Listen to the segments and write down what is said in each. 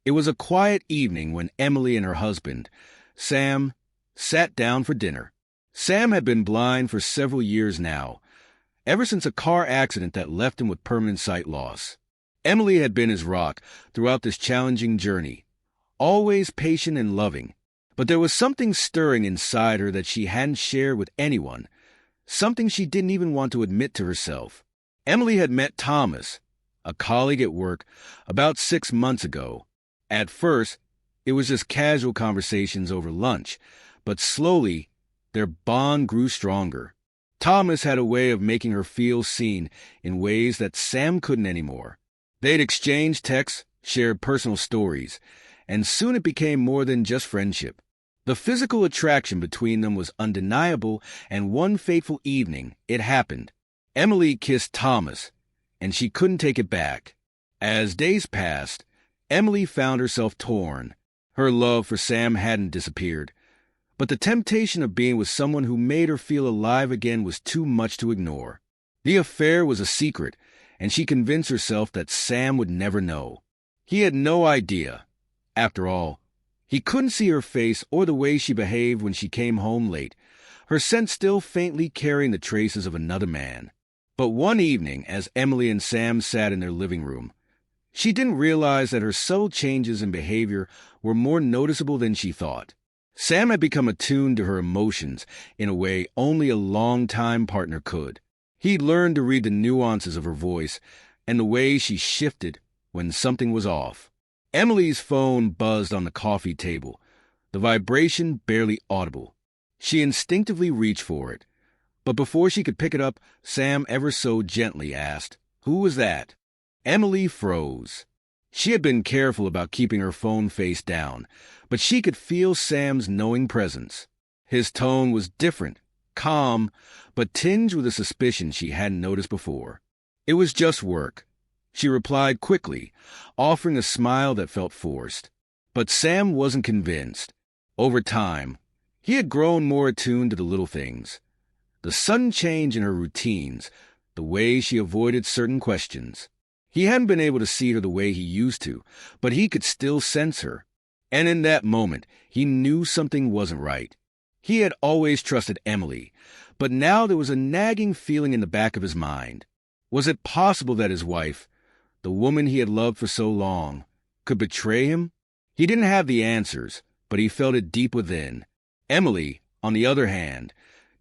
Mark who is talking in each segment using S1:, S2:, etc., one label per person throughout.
S1: It was a quiet evening when Emily and her husband, Sam, sat down for dinner. Sam had been blind for several years now, ever since a car accident that left him with permanent sight loss. Emily had been his rock throughout this challenging journey, always patient and loving. But there was something stirring inside her that she hadn't shared with anyone, something she didn't even want to admit to herself. Emily had met Thomas, a colleague at work, about 6 months ago. At first, it was just casual conversations over lunch, but slowly, their bond grew stronger. Thomas had a way of making her feel seen in ways that Sam couldn't anymore. They'd exchanged texts, shared personal stories, and soon it became more than just friendship. The physical attraction between them was undeniable, and one fateful evening, it happened. Emily kissed Thomas, and she couldn't take it back. As days passed, Emily found herself torn. Her love for Sam hadn't disappeared, but the temptation of being with someone who made her feel alive again was too much to ignore. The affair was a secret, and she convinced herself that Sam would never know. He had no idea. After all, he couldn't see her face or the way she behaved when she came home late, her scent still faintly carrying the traces of another man. But one evening, as Emily and Sam sat in their living room, she didn't realize that her subtle changes in behavior were more noticeable than she thought. Sam had become attuned to her emotions in a way only a long-time partner could. He'd learned to read the nuances of her voice and the way she shifted when something was off. Emily's phone buzzed on the coffee table, the vibration barely audible. She instinctively reached for it, but before she could pick it up, Sam ever so gently asked, "Who was that?" Emily froze. She had been careful about keeping her phone face down, but she could feel Sam's knowing presence. His tone was different, calm, but tinged with a suspicion she hadn't noticed before. "It was just work," she replied quickly, offering a smile that felt forced. But Sam wasn't convinced. Over time, he had grown more attuned to the little things. The sudden change in her routines, the way she avoided certain questions. He hadn't been able to see her the way he used to, but he could still sense her. And in that moment, he knew something wasn't right. He had always trusted Emily, but now there was a nagging feeling in the back of his mind. Was it possible that his wife, the woman he had loved for so long, could betray him? He didn't have the answers, but he felt it deep within. Emily, on the other hand,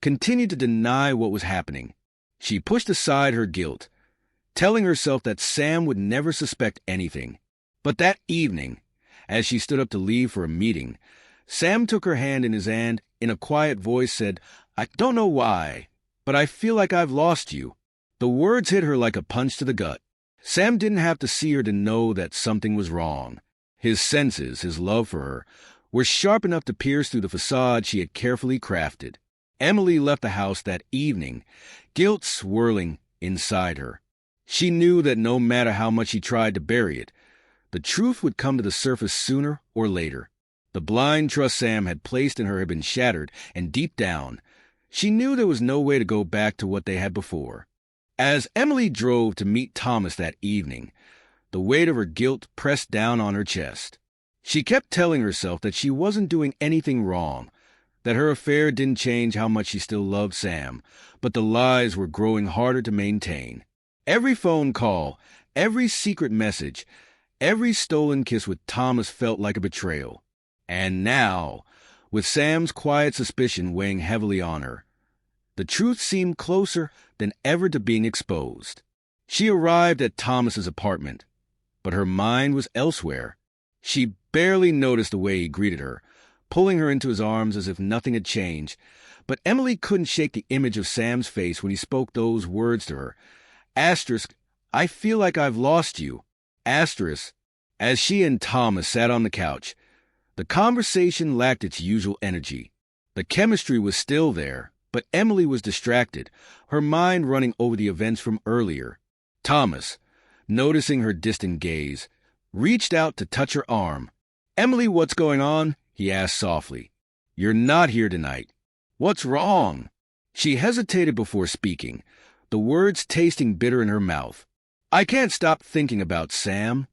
S1: continued to deny what was happening. She pushed aside her guilt, telling herself that Sam would never suspect anything. But that evening, as she stood up to leave for a meeting, Sam took her hand in his and, in a quiet voice, said, "I don't know why, but I feel like I've lost you." The words hit her like a punch to the gut. Sam didn't have to see her to know that something was wrong. His senses, his love for her, were sharp enough to pierce through the facade she had carefully crafted. Emily left the house that evening, guilt swirling inside her. She knew that no matter how much she tried to bury it, the truth would come to the surface sooner or later. The blind trust Sam had placed in her had been shattered, and deep down, she knew there was no way to go back to what they had before. As Emily drove to meet Thomas that evening, the weight of her guilt pressed down on her chest. She kept telling herself that she wasn't doing anything wrong, that her affair didn't change how much she still loved Sam, but the lies were growing harder to maintain. Every phone call, every secret message, every stolen kiss with Thomas felt like a betrayal. And now, with Sam's quiet suspicion weighing heavily on her, the truth seemed closer than ever to being exposed. She arrived at Thomas's apartment, but her mind was elsewhere. She barely noticed the way he greeted her, pulling her into his arms as if nothing had changed, but Emily couldn't shake the image of Sam's face when he spoke those words to her. Asterisk, "I feel like I've lost you." Asterisk, as she and Thomas sat on the couch, the conversation lacked its usual energy. The chemistry was still there, but Emily was distracted, her mind running over the events from earlier. Thomas, noticing her distant gaze, reached out to touch her arm. "Emily, what's going on?" he asked softly. "You're not here tonight. What's wrong?" She hesitated before speaking, the words tasting bitter in her mouth. "I can't stop thinking about Sam,"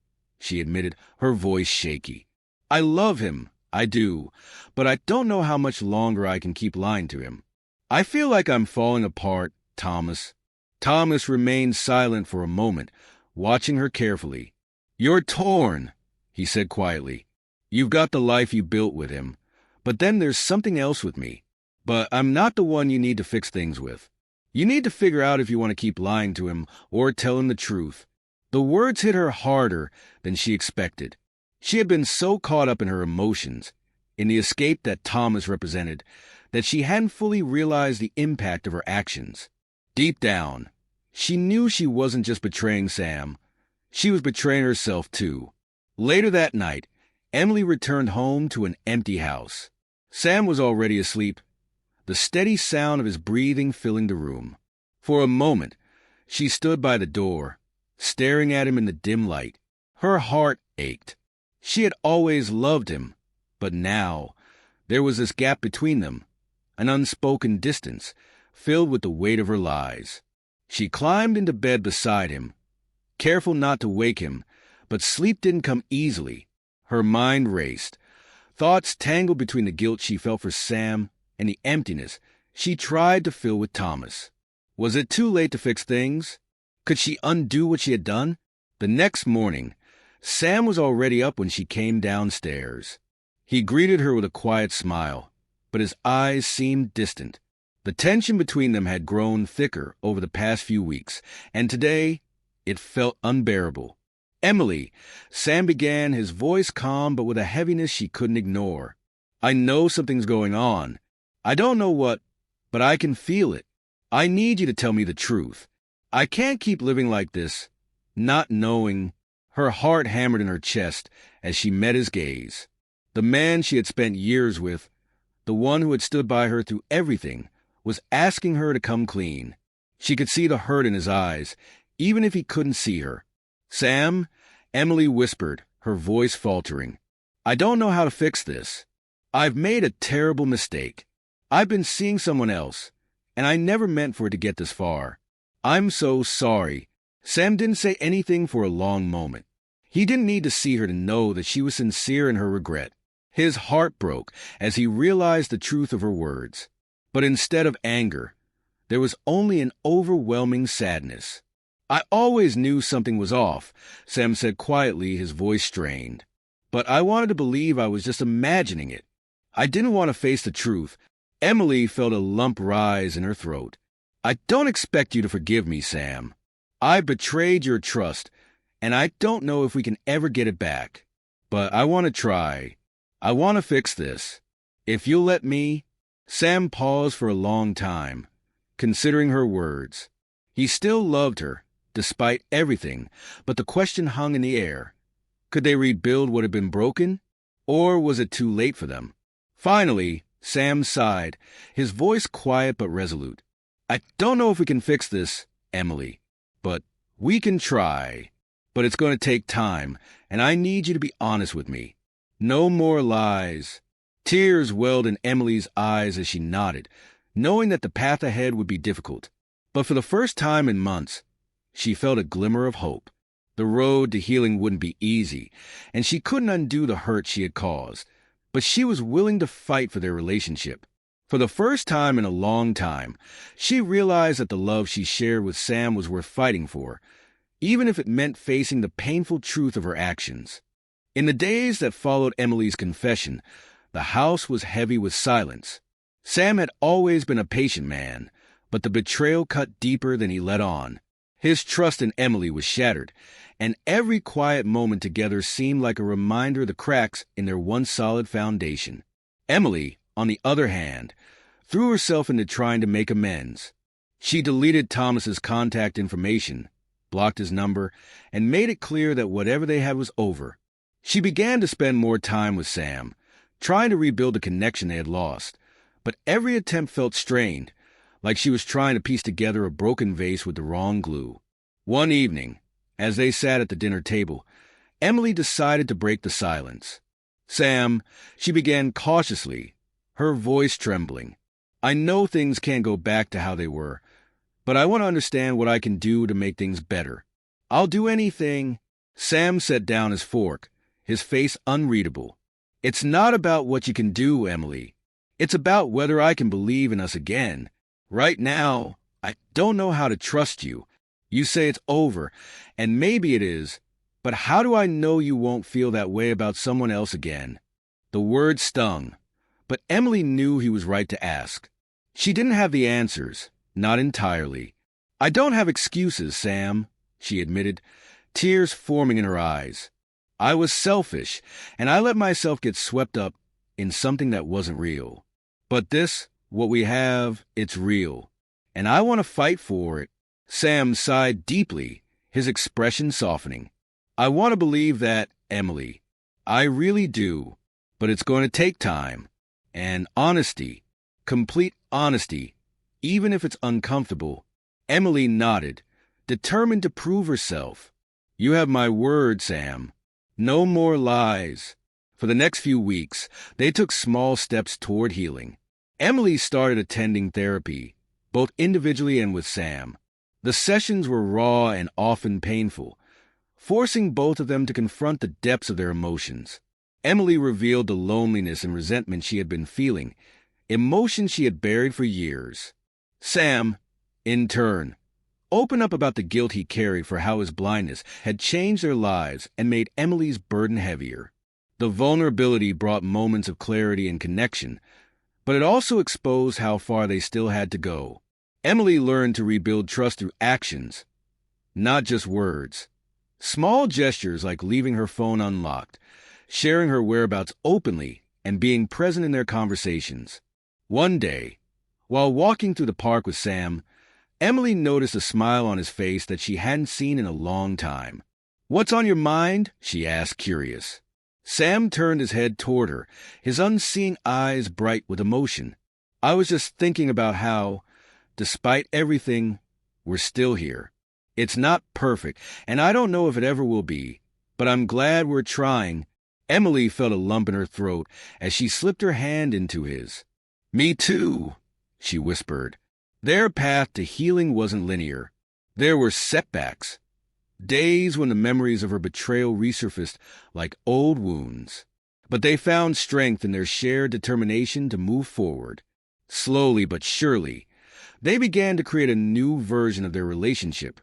S1: she admitted, her voice shaky. I love him, I do, but I don't know how much longer I can keep lying to him. I feel like I'm falling apart, Thomas. Thomas remained silent for a moment, watching her carefully. You're torn, he said quietly. You've got the life you built with him, but then there's something else with me. But I'm not the one you need to fix things with. You need to figure out if you want to keep lying to him or tell him the truth. The words hit her harder than she expected. She had been so caught up in her emotions, in the escape that Thomas represented, that she hadn't fully realized the impact of her actions. Deep down, she knew she wasn't just betraying Sam. She was betraying herself, too. Later that night, Emily returned home to an empty house. Sam was already asleep, the steady sound of his breathing filling the room. For a moment, she stood by the door, staring at him in the dim light. Her heart ached. She had always loved him, but now there was this gap between them, an unspoken distance, filled with the weight of her lies. She climbed into bed beside him, careful not to wake him, but sleep didn't come easily. Her mind raced. Thoughts tangled between the guilt she felt for Sam and the emptiness she tried to fill with Thomas. Was it too late to fix things? Could she undo what she had done? The next morning, Sam was already up when she came downstairs. He greeted her with a quiet smile, but his eyes seemed distant. The tension between them had grown thicker over the past few weeks, and today it felt unbearable. Emily, Sam began, his voice calm but with a heaviness she couldn't ignore. I know something's going on. I don't know what, but I can feel it. I need you to tell me the truth. I can't keep living like this, not knowing. Her heart hammered in her chest as she met his gaze. The man she had spent years with, the one who had stood by her through everything, was asking her to come clean. She could see the hurt in his eyes, even if he couldn't see her. Sam, Emily whispered, her voice faltering. I don't know how to fix this. I've made a terrible mistake. I've been seeing someone else, and I never meant for it to get this far. I'm so sorry. Sam didn't say anything for a long moment. He didn't need to see her to know that she was sincere in her regret. His heart broke as he realized the truth of her words. But instead of anger, there was only an overwhelming sadness. I always knew something was off, Sam said quietly, his voice strained. But I wanted to believe I was just imagining it. I didn't want to face the truth. Emily felt a lump rise in her throat. I don't expect you to forgive me, Sam. I betrayed your trust, and I don't know if we can ever get it back. But I want to try. I want to fix this. If you'll let me. Sam paused for a long time, considering her words. He still loved her, despite everything, but the question hung in the air. Could they rebuild what had been broken, or was it too late for them? Finally, Sam sighed, his voice quiet but resolute. I don't know if we can fix this, Emily, but we can try. But it's going to take time, and I need you to be honest with me. No more lies. Tears welled in Emily's eyes as she nodded, knowing that the path ahead would be difficult. But for the first time in months, she felt a glimmer of hope. The road to healing wouldn't be easy, and she couldn't undo the hurt she had caused. But she was willing to fight for their relationship. For the first time in a long time, she realized that the love she shared with Sam was worth fighting for, even if it meant facing the painful truth of her actions. In the days that followed Emily's confession, the house was heavy with silence. Sam had always been a patient man, but the betrayal cut deeper than he let on. His trust in Emily was shattered, and every quiet moment together seemed like a reminder of the cracks in their once solid foundation. Emily, on the other hand, threw herself into trying to make amends. She deleted Thomas's contact information, blocked his number, and made it clear that whatever they had was over. She began to spend more time with Sam, trying to rebuild the connection they had lost. But every attempt felt strained, like she was trying to piece together a broken vase with the wrong glue. One evening, as they sat at the dinner table, Emily decided to break the silence. Sam, she began cautiously, her voice trembling. I know things can't go back to how they were, but I want to understand what I can do to make things better. I'll do anything. Sam set down his fork, his face unreadable. It's not about what you can do, Emily. It's about whether I can believe in us again. Right now, I don't know how to trust you. You say it's over, and maybe it is, but how do I know you won't feel that way about someone else again? The word stung, but Emily knew he was right to ask. She didn't have the answers, not entirely. I don't have excuses, Sam, she admitted, tears forming in her eyes. I was selfish, and I let myself get swept up in something that wasn't real. But this, what we have, it's real, and I want to fight for it. Sam sighed deeply, his expression softening. I want to believe that, Emily. I really do, but it's going to take time. And honesty, complete honesty, even if it's uncomfortable. Emily nodded, determined to prove herself. You have my word, Sam. No more lies. For the next few weeks, they took small steps toward healing. Emily started attending therapy, both individually and with Sam. The sessions were raw and often painful, forcing both of them to confront the depths of their emotions. Emily revealed the loneliness and resentment she had been feeling, emotions she had buried for years. Sam, in turn, opened up about the guilt he carried for how his blindness had changed their lives and made Emily's burden heavier. The vulnerability brought moments of clarity and connection, but it also exposed how far they still had to go. Emily learned to rebuild trust through actions, not just words. Small gestures like leaving her phone unlocked, sharing her whereabouts openly, and being present in their conversations. One day, while walking through the park with Sam, Emily noticed a smile on his face that she hadn't seen in a long time. "What's on your mind?" she asked, curious. Sam turned his head toward her, his unseeing eyes bright with emotion. "I was just thinking about how, despite everything, we're still here. It's not perfect, and I don't know if it ever will be, but I'm glad we're trying." Emily felt a lump in her throat as she slipped her hand into his. "Me too," she whispered. Their path to healing wasn't linear. There were setbacks, days when the memories of her betrayal resurfaced like old wounds. But they found strength in their shared determination to move forward. Slowly but surely, they began to create a new version of their relationship.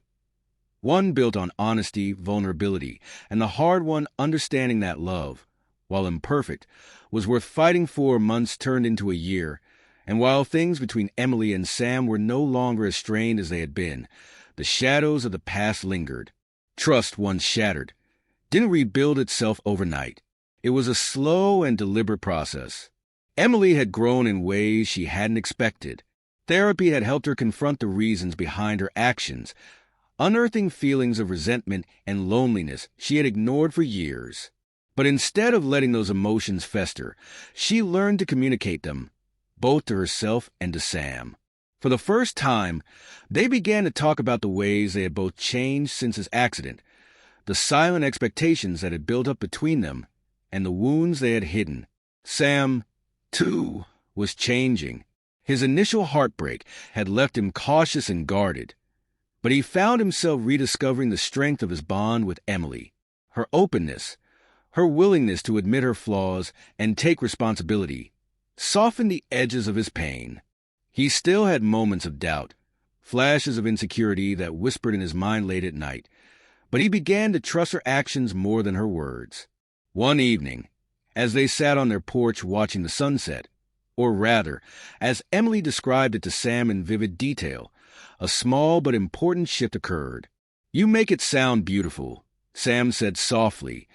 S1: One built on honesty, vulnerability, and the hard one understanding that love, while imperfect, was worth fighting for. Months turned into a year, and while things between Emily and Sam were no longer as strained as they had been, the shadows of the past lingered. Trust, once shattered, didn't rebuild itself overnight. It was a slow and deliberate process. Emily had grown in ways she hadn't expected. Therapy had helped her confront the reasons behind her actions, unearthing feelings of resentment and loneliness she had ignored for years. But instead of letting those emotions fester, she learned to communicate them, both to herself and to Sam. For the first time, they began to talk about the ways they had both changed since his accident, the silent expectations that had built up between them, and the wounds they had hidden. Sam, too, was changing. His initial heartbreak had left him cautious and guarded, but he found himself rediscovering the strength of his bond with Emily. Her openness, her willingness to admit her flaws and take responsibility, softened the edges of his pain. He still had moments of doubt, flashes of insecurity that whispered in his mind late at night, but he began to trust her actions more than her words. One evening, as they sat on their porch watching the sunset, or rather, as Emily described it to Sam in vivid detail, a small but important shift occurred. "You make it sound beautiful," Sam said softly,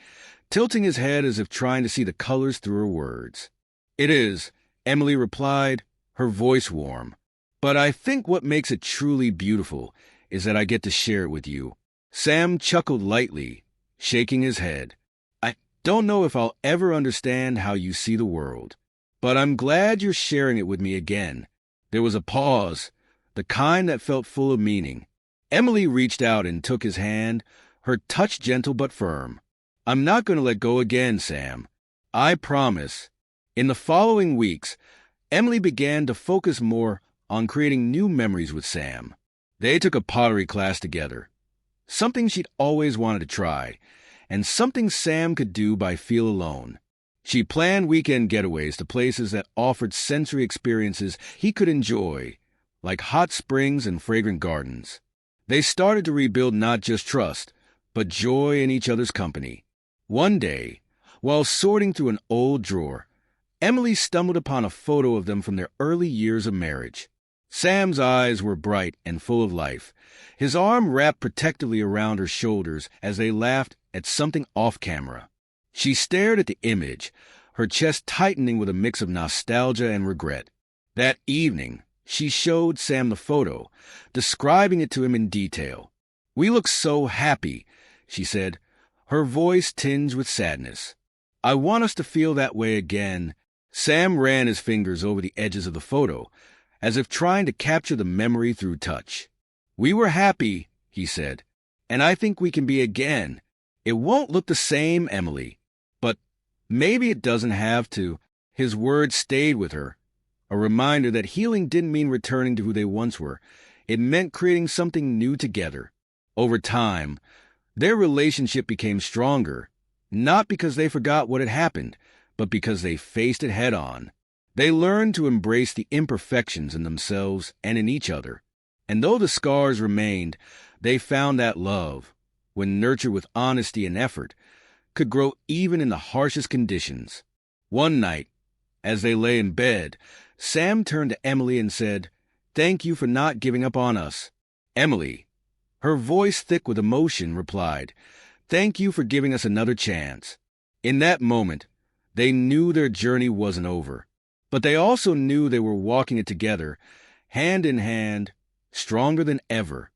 S1: tilting his head as if trying to see the colors through her words. "It is," Emily replied, her voice warm. "But I think what makes it truly beautiful is that I get to share it with you." Sam chuckled lightly, shaking his head. "I don't know if I'll ever understand how you see the world, but I'm glad you're sharing it with me again." There was a pause, the kind that felt full of meaning. Emily reached out and took his hand, her touch gentle but firm. "I'm not going to let go again, Sam. I promise." In the following weeks, Emily began to focus more on creating new memories with Sam. They took a pottery class together, something she'd always wanted to try, and something Sam could do by feel alone. She planned weekend getaways to places that offered sensory experiences he could enjoy, like hot springs and fragrant gardens. They started to rebuild not just trust, but joy in each other's company. One day, while sorting through an old drawer, Emily stumbled upon a photo of them from their early years of marriage. Sam's eyes were bright and full of life, his arm wrapped protectively around her shoulders as they laughed at something off-camera. She stared at the image, her chest tightening with a mix of nostalgia and regret. That evening, she showed Sam the photo, describing it to him in detail. "We look so happy," she said, her voice tinged with sadness. "I want us to feel that way again." Sam ran his fingers over the edges of the photo, as if trying to capture the memory through touch. "We were happy," he said, "and I think we can be again. It won't look the same, Emily, but maybe it doesn't have to." His words stayed with her, a reminder that healing didn't mean returning to who they once were. It meant creating something new together. Over time, their relationship became stronger, not because they forgot what had happened, but because they faced it head-on. They learned to embrace the imperfections in themselves and in each other. And though the scars remained, they found that love, when nurtured with honesty and effort, could grow even in the harshest conditions. One night, as they lay in bed, Sam turned to Emily and said, "Thank you for not giving up on us." Emily, her voice thick with emotion, replied, "Thank you for giving us another chance." In that moment, they knew their journey wasn't over, but they also knew they were walking it together, hand in hand, stronger than ever.